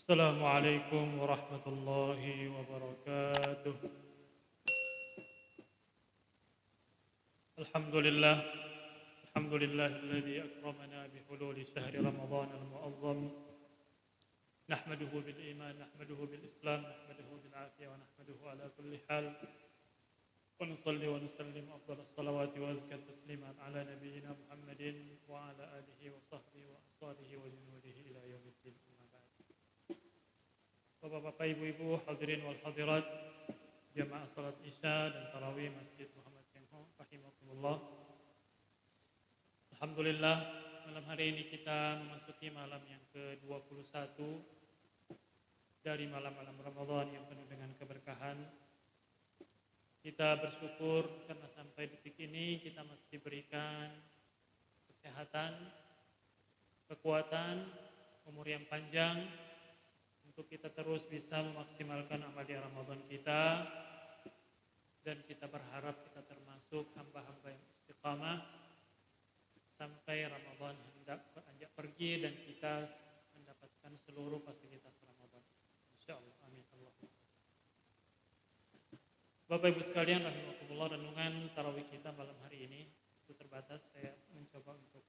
Assalamualaikum warahmatullahi wabarakatuh. Alhamdulillah, alhamdulillahilladzi akramana bihululi syahri Ramadan al-mu'azzam. Nahmaduhu bil iman, nahmaduhu bil Islam, nahmaduhu bil afiyah wa nahmaduhu ala kulli hal. Wa nusalli wa nusallim afdhalas salawati wa azka taslimat ala nabiyyina Muhammadin wa ala alihi wa sahbihi wa ashabihi wa junudihi ila yaumiddin. Bapak-bapak, ibu-ibu, hadirin wal hadirat, jamaah salat Isya dan tarawih Masjid Muhammad Cengho rahimakumullah. Alhamdulillah, malam hari ini kita memasuki malam yang ke-21 dari malam-malam Ramadan yang penuh dengan keberkahan. Kita bersyukur karena sampai detik ini kita masih diberikan kesehatan, kekuatan, umur yang panjang, untuk kita terus bisa memaksimalkan amalia Ramadan kita, dan kita berharap kita termasuk hamba-hamba yang istiqamah sampai Ramadan hendak beranjak pergi dan kita mendapatkan seluruh fasilitas Ramadan. Insyaallah, amin Allahumma. Bapak Ibu sekalian rahimakumullah, renungan tarawih kita malam hari ini itu terbatas. Saya mencoba untuk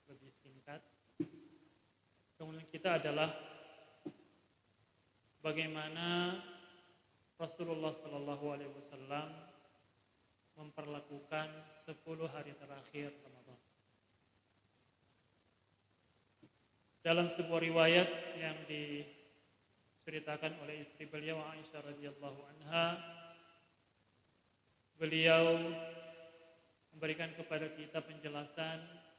lebih singkat. Kemudian kita adalah bagaimana Rasulullah Sallallahu Alaihi Wasallam memperlakukan 10 hari terakhir Ramadan. Dalam sebuah riwayat yang diceritakan oleh istri beliau Aisyah radhiyallahu anha, beliau memberikan kepada kita penjelasan,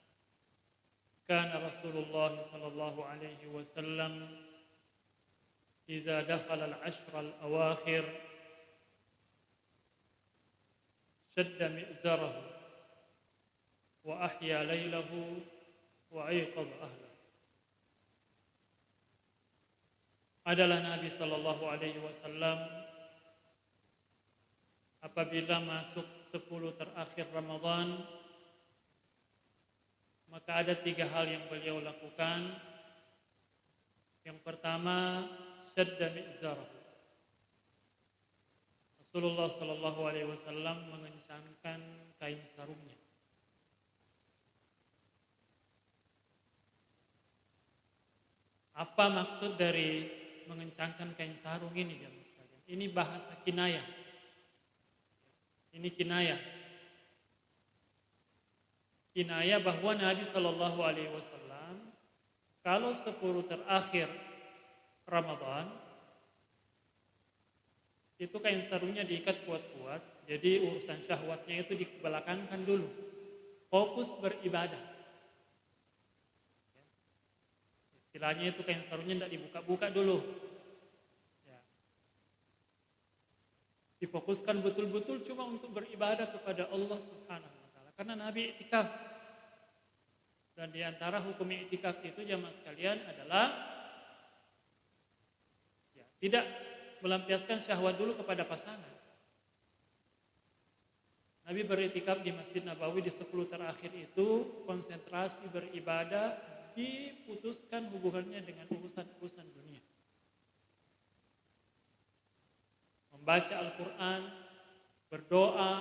kana Rasulullah sallallahu alaihi wasallam idza dakhala al-ashr al-awakhir shadda mi'zarahu wa ahya laylahu wa ayqadha ahlahu. Adalah Nabi sallallahu alaihi wasallam apabila masuk 10 terakhir Ramadan, maka ada 3 hal yang beliau lakukan. Yang pertama, syadda mi'zarahu. Rasulullah sallallahu alaihi wasallam mengencangkan kain sarungnya. Apa maksud dari mengencangkan kain sarung ini, jemaah sekalian? Ini bahasa kinayah. Ini kinayah. Kinayah bahwa Nabi Shallallahu Alaihi Wasallam kalau 10 terakhir Ramadan itu kain sarungnya diikat kuat-kuat, jadi urusan syahwatnya itu dibelakangkan dulu, fokus beribadah. Istilahnya itu kain sarungnya tidak dibuka-buka dulu, difokuskan betul-betul cuma untuk beribadah kepada Allah Subhanahu wa Ta'ala. Karena Nabi iktikaf, dan di antara hukum iktikaf itu jamaah sekalian adalah tidak melampiaskan syahwat dulu kepada pasangan. Nabi beriktikaf di Masjid Nabawi di 10 terakhir itu konsentrasi beribadah, diputuskan hubungannya dengan urusan-urusan dunia. Membaca Al-Quran, berdoa,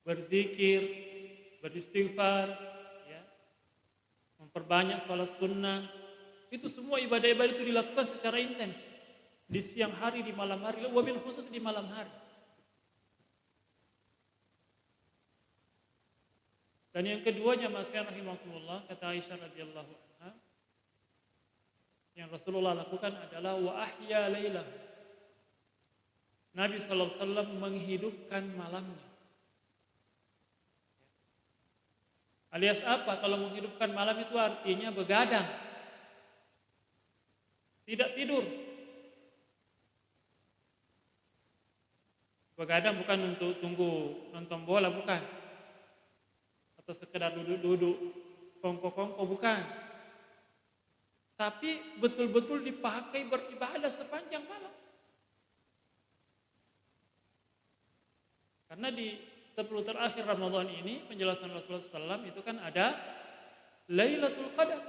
berzikir, beristighfar, memperbanyak salat sunnah. Itu semua ibadah-ibadah itu dilakukan secara intens di siang hari, di malam hari, wabil khusus di malam hari. Dan yang kedua, jamaah sekalian rahimakumullah, kata Aisyah radhiyallahu anha, yang Rasulullah lakukan adalah wa ahya lailah. Nabi sallallahu alaihi wasallam menghidupkan malamnya. Alias apa? Kalau menghidupkan malam itu artinya begadang, tidak tidur. Begadang bukan untuk tunggu nonton bola, bukan. Atau sekedar duduk-duduk, kongko-kongko, bukan. Tapi betul-betul dipakai beribadah sepanjang malam. Karena di 10 terakhir Ramadan ini, penjelasan Rasulullah SAW itu kan ada Lailatul Qadar.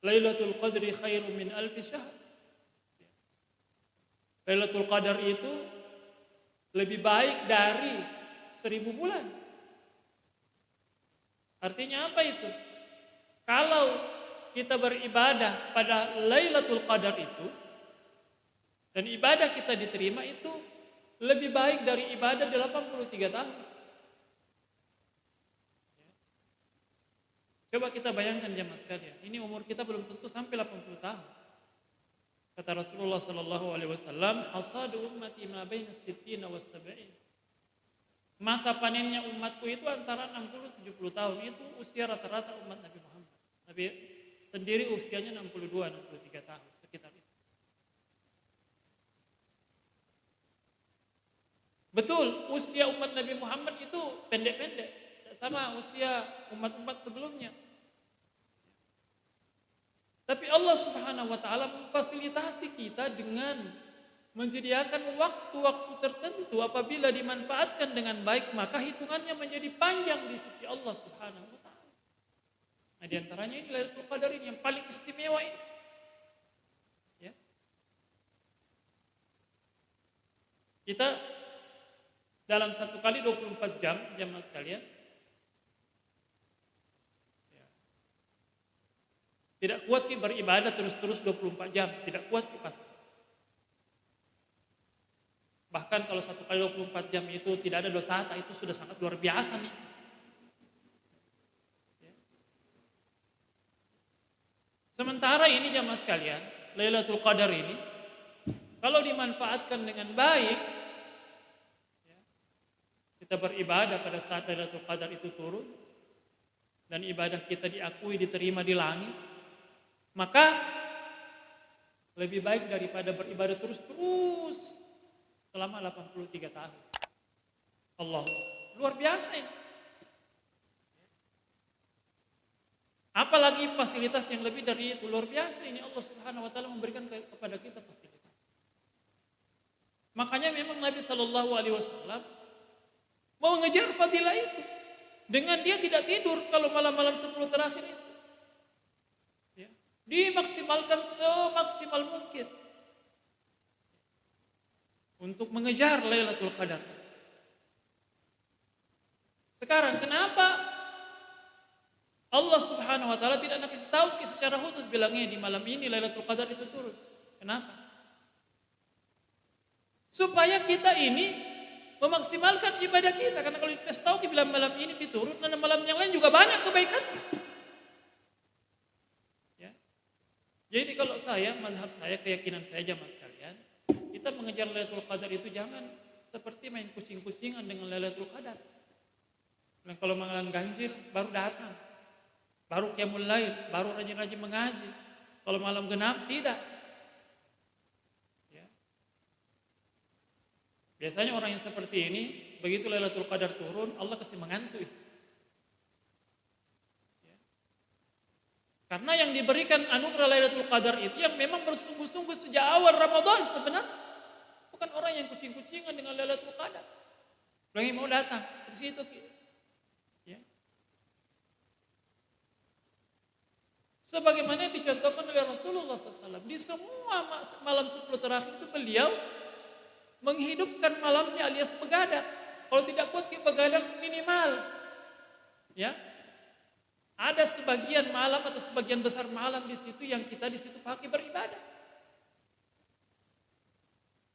Lailatul Qadri khairum min alfi syahr. Lailatul Qadar itu lebih baik dari 1000 bulan. Artinya apa itu? Kalau kita beribadah pada Lailatul Qadar itu dan ibadah kita diterima, itu lebih baik dari ibadah 83 tahun. Coba kita bayangkan jemaah sekalian, ini umur kita belum tentu sampai 80 tahun. Kata Rasulullah sallallahu alaihi wasallam, "Hasadu ummati ma baina sittina was sab'in." Masa panennya umatku itu antara 60-70 tahun. Itu usia rata-rata umat Nabi Muhammad. Nabi sendiri usianya 62-63 tahun sekitar itu. Betul, usia umat Nabi Muhammad itu pendek-pendek, tidak sama usia umat-umat sebelumnya. Tapi Allah Subhanahu wa taala memfasilitasi kita dengan menyediakan waktu-waktu tertentu, apabila dimanfaatkan dengan baik maka hitungannya menjadi panjang di sisi Allah Subhanahu wa taala. Nah, di antaranya ini Lailatul Qadar ini yang paling istimewa ini. Ya. Kita dalam satu kali 24 jam, jamaah sekalian, tidak kuat kita beribadah terus-terus 24 jam, tidak kuat kita pasti. Bahkan kalau satu kali 24 jam itu tidak ada dosa, itu sudah sangat luar biasa nih. Ya. Sementara ini jamaah sekalian, Lailatul Qadar ini, kalau dimanfaatkan dengan baik, ya, kita beribadah pada saat Lailatul Qadar itu turun, dan ibadah kita diakui, diterima di langit, maka lebih baik daripada beribadah terus-terus selama 83 tahun. Allah, luar biasa ini. Apalagi fasilitas yang lebih dari itu, luar biasa ini Allah Subhanahu wa taala memberikan kepada kita fasilitas. Makanya memang Nabi sallallahu alaihi wasallam mau mengejar fadilah itu. Dengan dia tidak tidur kalau malam-malam 10 terakhir itu. Dimaksimalkan semaksimal mungkin untuk mengejar Lailatul Qadar. Sekarang kenapa Allah Subhanahu wa taala tidak kasih tahu secara khusus bilangnya di malam ini Lailatul Qadar itu turun? Kenapa? Supaya kita ini memaksimalkan ibadah kita, karena kalau dikasih tahu bilang malam ini turun, dan malam yang lain juga banyak kebaikan. Jadi kalau saya, mazhab saya, keyakinan saya jamaah sekalian, kita mengejar Lailatul Qadar itu jangan seperti main kucing-kucingan dengan Lailatul Qadar. Dan kalau malam ganjil baru datang, baru qiyamul lail, baru rajin-rajin mengaji. Kalau malam genap tidak. Ya. Biasanya orang yang seperti ini, begitu Lailatul Qadar turun, Allah kasih mengantuk. Karena yang diberikan anugerah Lailatul Qadar itu yang memang bersungguh-sungguh sejak awal Ramadan sebenarnya. Bukan orang yang kucing-kucingan dengan Lailatul Qadar. Orang yang mau datang ke situ. Ya. Sebagaimana dicontohkan oleh Rasulullah SAW. Di semua malam 10 terakhir itu beliau menghidupkan malamnya alias begadang. Kalau tidak kuat kita begadang minimal. Ya. Ada sebagian malam atau sebagian besar malam di situ yang kita di situ pakai beribadah.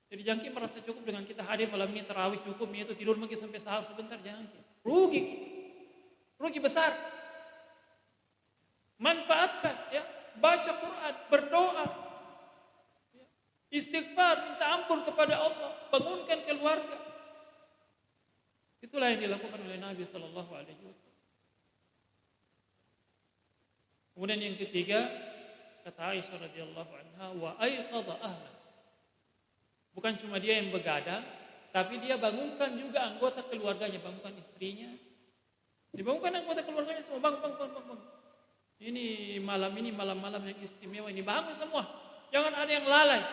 Jadi jangan kita merasa cukup dengan kita hadir malam ini tarawih cukup, itu tidur mungkin sampai sahur sebentar, jangan. Rugi besar. Manfaatkan, ya, baca Quran, berdoa, ya, istighfar, minta ampun kepada Allah, bangunkan keluarga. Itulah yang dilakukan oleh Nabi Sallallahu Alaihi Wasallam. Kemudian yang ketiga, kata Aisyah radhiyallahu anha, wa ayqadha ahla. Bukan cuma dia yang begadang, tapi dia bangunkan juga anggota keluarganya, bangunkan istrinya. Dibangunkan anggota keluarganya semua, bangun. Ini malam-malam yang istimewa ini, bangun semua. Jangan ada yang lalai.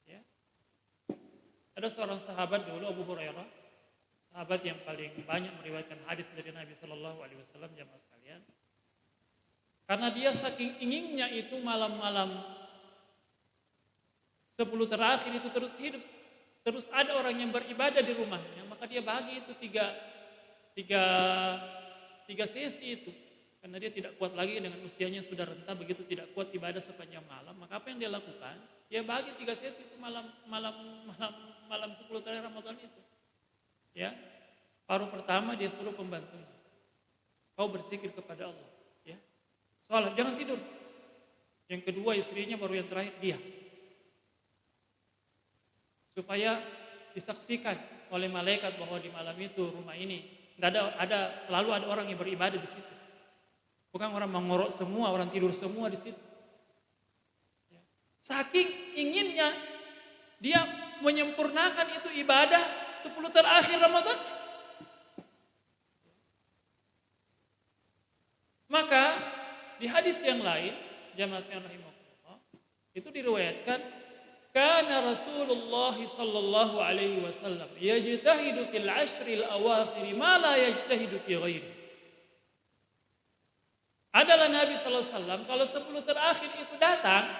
Ya. Ada seorang sahabat dulu, Abu Hurairah, sahabat yang paling banyak meriwayatkan hadis dari Nabi Sallallahu Alaihi Wasallam, jamaah sekalian. Karena dia saking inginnya itu malam-malam 10 terakhir itu terus hidup, terus ada orang yang beribadah di rumahnya, maka dia bagi itu tiga, tiga sesi itu. Karena dia tidak kuat lagi dengan usianya yang sudah renta, begitu tidak kuat ibadah sepanjang malam, maka apa yang dia lakukan? Dia bagi 3 sesi itu malam 10 terakhir Ramadan itu. Ya, paruh pertama dia suruh pembantunya, kau berzikir kepada Allah, ya, sholat, jangan tidur. Yang kedua istrinya, baru yang terakhir dia, supaya disaksikan oleh malaikat bahwa di malam itu rumah ini selalu ada orang yang beribadah di situ. Bukan orang mengorok semua, orang tidur semua di situ. Saking inginnya dia menyempurnakan itu ibadah 10 terakhir Ramadan. Maka di hadis yang lain, jamaah sekalian rahimakumullah, itu diriwayatkan kana Rasulullah sallallahu alaihi wasallam yajtahidu fil ashril awakhir ma la yajtahidu fi ghairi. Adalah Nabi sallallahu alaihi wasallam kalau 10 terakhir itu datang,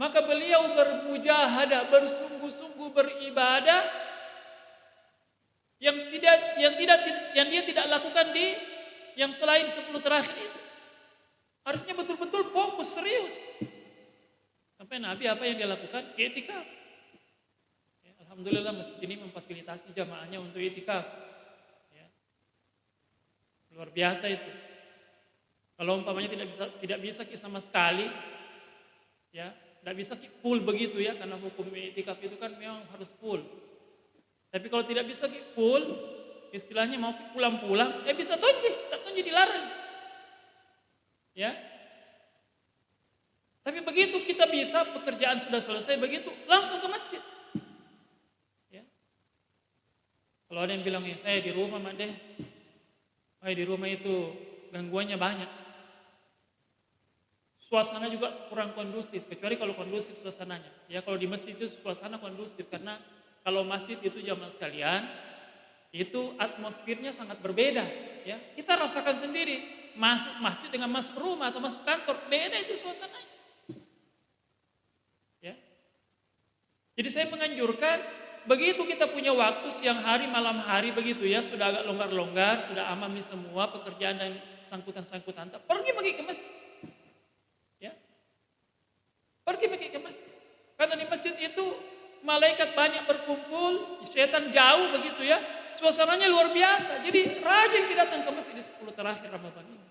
maka beliau bermujahadah, bersungguh-sungguh beribadah yang dia tidak lakukan di yang selain 10 terakhir itu. Artinya betul-betul fokus, serius. Sampai Nabi apa yang dia lakukan? I'tikaf. Ya, alhamdulillah masjid ini memfasilitasi jamaahnya untuk i'tikaf. Ya. Luar biasa itu. Kalau umpamanya tidak bisa sama sekali, ya, tidak bisa full begitu ya, karena hukum i'tikaf itu kan memang harus full. Tapi kalau tidak bisa full, istilahnya mau pulang-pulang, bisa tonji, tak tonji dilarang. Ya. Tapi begitu kita bisa, pekerjaan sudah selesai, begitu langsung ke masjid. Ya. Kalau ada yang bilang, ya saya di rumah Made, di rumah itu gangguannya banyak. Suasana juga kurang kondusif, kecuali kalau kondusif suasananya. Ya kalau di masjid itu suasana kondusif, karena kalau masjid itu jamaah sekalian, itu atmosfernya sangat berbeda. Ya kita rasakan sendiri, masuk masjid dengan masuk rumah atau masuk kantor, beda itu suasananya. Ya. Jadi saya menganjurkan, begitu kita punya waktu siang hari, malam hari begitu ya, sudah agak longgar-longgar, sudah amami semua pekerjaan dan sangkutan-sangkutan, pergi ke masjid. Pergi ke masjid. Karena di masjid itu malaikat banyak berkumpul, setan jauh begitu ya. Suasananya luar biasa. Jadi rajin kita datang ke masjid di 10 terakhir Ramadan ini.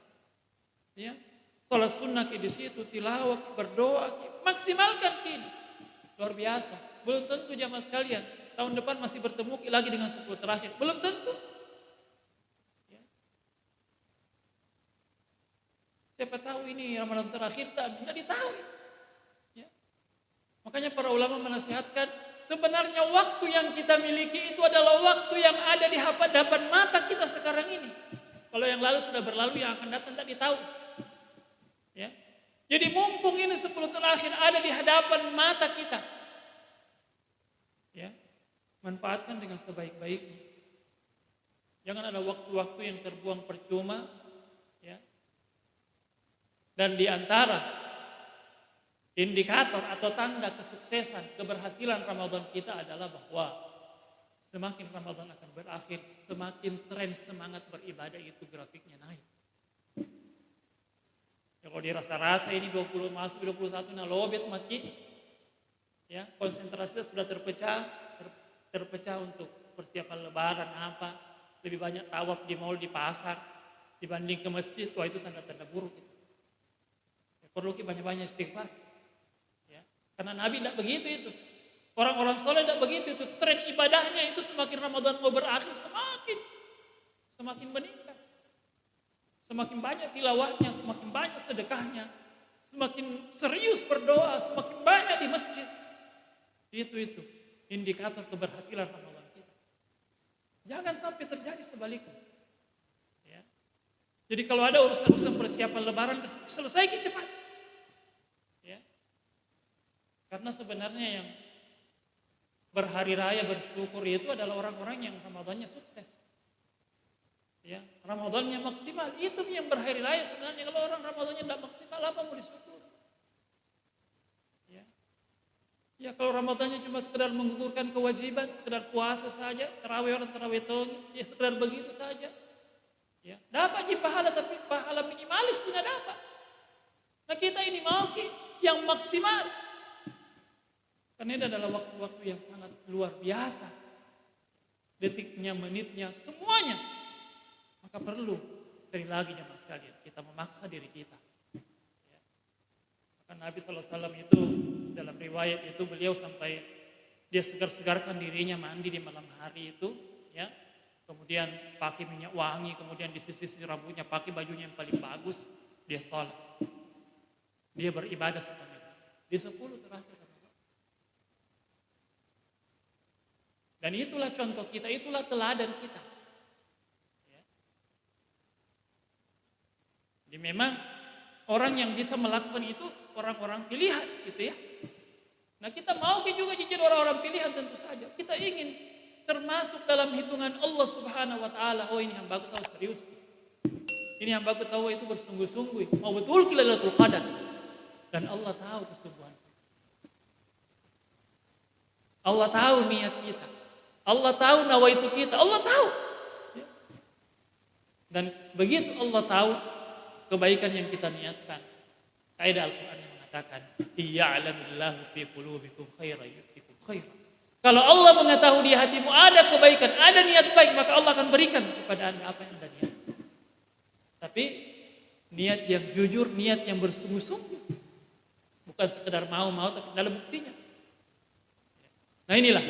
Ya. Salat sunnah di situ, tilawah, berdoa, maksimalkan ini. Luar biasa. Belum tentu jamaah sekalian, tahun depan masih bertemu lagi dengan 10 terakhir. Belum tentu. Ya. Siapa tahu ini Ramadan terakhir tidak ditahu. Makanya para ulama menasihatkan, sebenarnya waktu yang kita miliki itu adalah waktu yang ada di hadapan mata kita sekarang ini. Kalau yang lalu sudah berlalu, yang akan datang tidak ditahu. Ya. Jadi mumpung ini 10 terakhir ada di hadapan mata kita. Ya. Manfaatkan dengan sebaik-baiknya. Jangan ada waktu-waktu yang terbuang percuma. Ya. Dan di antara indikator atau tanda kesuksesan, keberhasilan Ramadan kita adalah bahwa semakin Ramadan akan berakhir, semakin tren semangat beribadah itu grafiknya naik. Ya, kalau dirasa-rasa ini 20 masuk 21 lobet maki, ya konsentrasinya sudah terpecah untuk persiapan Lebaran apa, lebih banyak tawaf di mall, di pasar dibanding ke masjid. Wah itu tanda-tanda buruk itu. Ya, perlu banyak-banyak istighfar. Karena Nabi tidak begitu itu. Orang-orang soleh tidak begitu itu. Tren ibadahnya itu semakin Ramadan mau berakhir semakin meningkat. Semakin banyak tilawahnya, semakin banyak sedekahnya, semakin serius berdoa, semakin banyak di masjid. Itu indikator keberhasilan Ramadan kita. Jangan sampai terjadi sebaliknya. Ya. Jadi kalau ada urusan persiapan Lebaran, selesai cepat. Karena sebenarnya yang berhari raya bersyukur itu adalah orang-orang yang Ramadannya sukses. Ya, Ramadannya maksimal, itu yang berhari raya sebenarnya. Kalau orang Ramadannya tidak maksimal, apa mau disyukur? Ya. Ya kalau Ramadannya cuma sekedar menggugurkan kewajiban, sekedar puasa saja, tarawih orang tarawih tahun, ya sekedar begitu saja. Ya, dapat je pahala tapi pahala minimalis tidak dapat. Nah kita ini mau yang maksimal. Karena ini adalah waktu-waktu yang sangat luar biasa. Detiknya, menitnya, semuanya. Maka perlu sekali lagi jemaah sekalian kita memaksa diri kita. Ya. Maka Nabi SAW itu dalam riwayat itu beliau sampai dia segar-segarkan dirinya mandi di malam hari itu, ya. Kemudian pakai minyak wangi, kemudian disisir rambutnya, pakai bajunya yang paling bagus, dia sholat. Dia beribadah setelah itu. Di 10 terakhir. Dan itulah contoh kita, itulah teladan kita. Ya. Jadi memang orang yang bisa melakukan itu orang-orang pilihan, gitu ya. Nah kita mau juga jadi orang-orang pilihan tentu saja. Kita ingin termasuk dalam hitungan Allah Subhanahu Wa Taala. Oh ini hambaku tahu serius. Ini hambaku tahu itu bersungguh-sungguh. Mau betul Lailatul Qadar. Dan Allah tahu kesungguhan. Allah tahu niat kita. Allah tahu nawaitu kita. Allah tahu. Ya. Dan begitu Allah tahu kebaikan yang kita niatkan. Kaidah Al-Quran yang mengatakan, "Iya'lamillahu fi qulubikum khairan yu'tikum khairan." Kalau Allah mengetahui di hatimu ada kebaikan, ada niat baik, maka Allah akan berikan kepada Anda apa yang Anda niat. Tapi niat yang jujur, niat yang bersungguh-sungguh. Bukan sekedar mau-mau tapi dalam buktinya. Nah inilah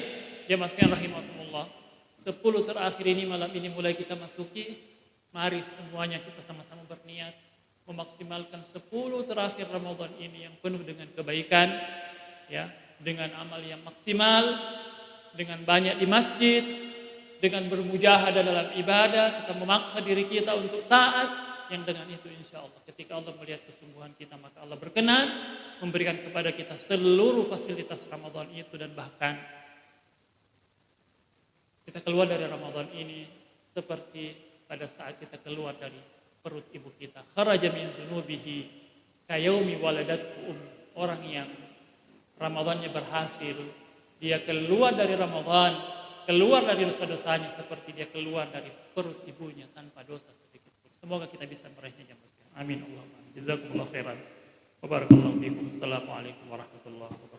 ya masukkan rahimahumullah. 10 terakhir ini malam ini mulai kita masuki. Mari semuanya kita sama-sama berniat memaksimalkan 10 terakhir Ramadan ini yang penuh dengan kebaikan, ya, dengan amal yang maksimal, dengan banyak di masjid, dengan bermujahadah dalam ibadah, kita memaksa diri kita untuk taat, yang dengan itu insya Allah ketika Allah melihat kesungguhan kita maka Allah berkenan memberikan kepada kita seluruh fasilitas Ramadan itu dan bahkan kita keluar dari Ramadan ini seperti pada saat kita keluar dari perut ibu kita. Kharaja min dzunubihi kayaumi waladathu orang yang Ramadannya berhasil, dia keluar dari Ramadan, keluar dari dosa-dosanya seperti dia keluar dari perut ibunya tanpa dosa sedikit pun. Semoga kita bisa meraihnya jemaah sekalian. Amin Allahumma. Jazakumullah khairan. Wa barakallahu fiikum. Assalamualaikum warahmatullahi wabarakatuh.